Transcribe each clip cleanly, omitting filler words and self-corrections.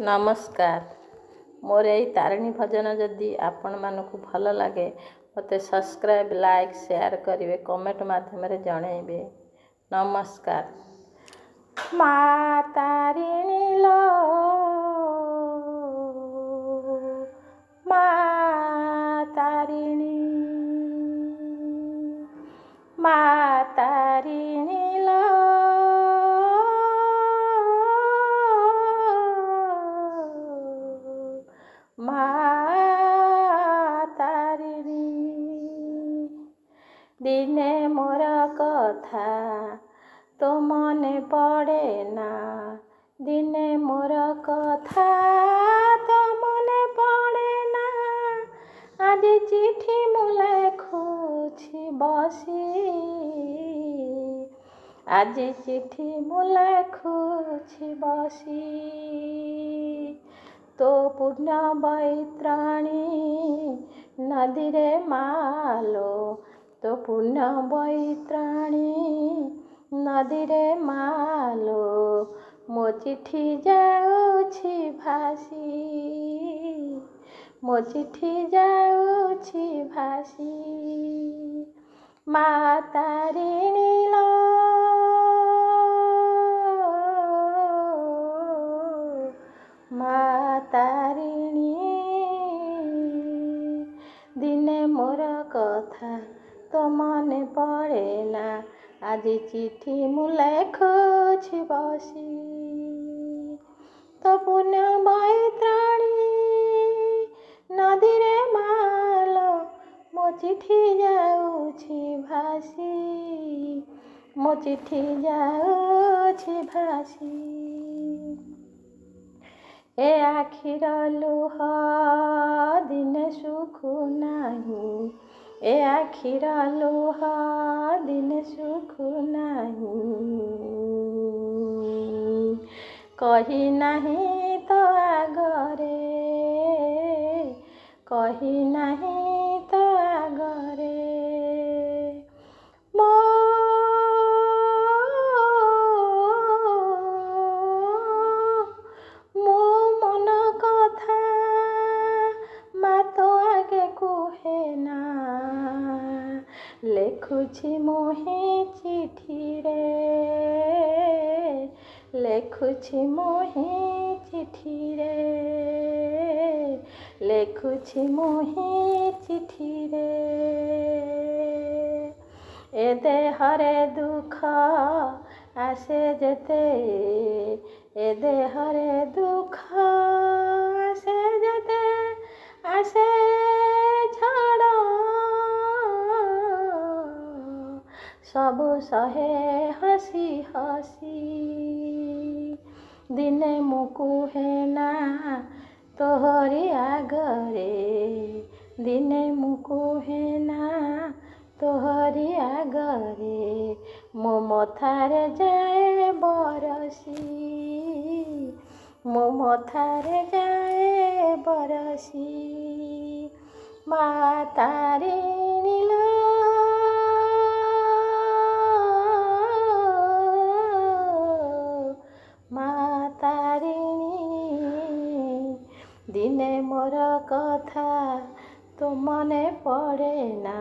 नमस्कार। मोर यही तारिणी भजन जदि आपण मानक भल लगे मते सब्सक्राइब लाइक शेयर करेंगे कमेंट माध्यम जनइबे। नमस्कार। माँ तारिणी लो माँ तारिणी माँ तारिणी लो माँ तारिणी दिने मोर कथा तो मने पड़े ना दिने मोर कथा तो मने पड़े ना आज चिठी मु लेखुछि बसी आज चिठी मु लेखुछि बसी तो पुण्य बैत्राणी नदी रे मालो तो पुण्य बैत्राणी नदी रे मालो मो चिठी जाऊछि भासी मो चिठी जाऊछि भासी माँ तारिणी लो माँ तारिणी दिने मोर कथा तो मने पड़े ना आज चिठी मु लेखुछि बसी तो पुण्य बैत्राणी नदी रे मालो मो चिठी जाऊछि भासी मो चिठी जाऊछि भासी ए आखिर लुह दिने सुखु नहीं ए आखिर लुह दिने सुखु नहीं कही नहीं तो आगरे कही नहीं तो आगरे लेखुछि मोहे चिठी रे लेखुछि मोहे चिठी रे लेखुछि मोहे चिठी रे ए देहरे दुख आसे जेते ए देहरे दुख आसे जेते आसे छाड़ सबु सहे हसी हसी दिने मुकु है ना तोहरी आगरे दिने मुकु है ना तोहरी आगरे मो मथारे जाए बरसी मो मथारे जाए बरसी माँ तारिणी लो माँ तारिणी दिने मोर कथा तो मने पड़े ना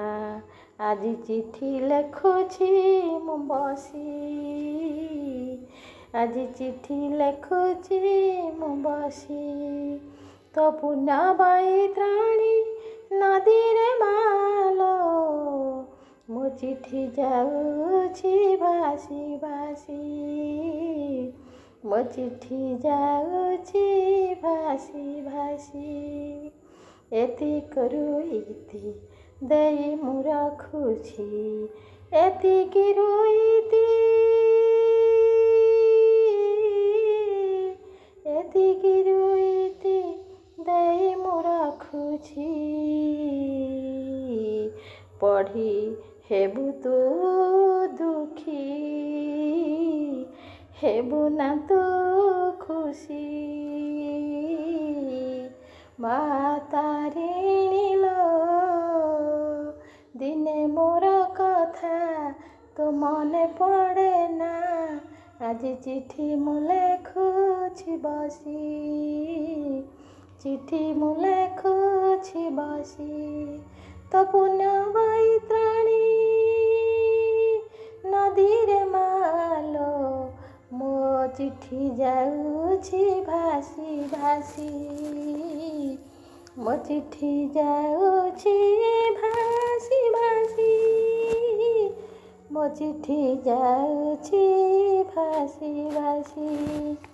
आज चिठी लेखुछि मु बसी आज चिठी लेखुछि मु बसी तो पुण्य बैत्राणी नदी रे मालो मो चिठी जाऊछि भासी भासी मो चिठी जाऊछि भासी भासी एति करू इति देई मु रखुछि एति किरू इति एति किरू इति देई मु रखुछि पढ़ी हेबु तू दुखी हेबु ना तू खुशी माँ तारिणी लो दिने मोर कथा तो मने पड़े ना ଆଜି ଚିଠି ମୁଁ ଲେଖୁଛି ବସି, ଚିଠି ମୁଁ ଲେଖୁଛି ବସି, ତୋ ପୁଣ୍ୟ ବୈତରଣୀ ନଦୀରେ ମାଲୋ, ମୋ ଚିଠି ଯାଉଛି ଭାସି ଭାସି, ମୋ ଚିଠି ଯାଉଛି ଭାସି ଭାସି, ମୋ ଚିଠି ଯାଉଛି ଭାସି ଭାସି।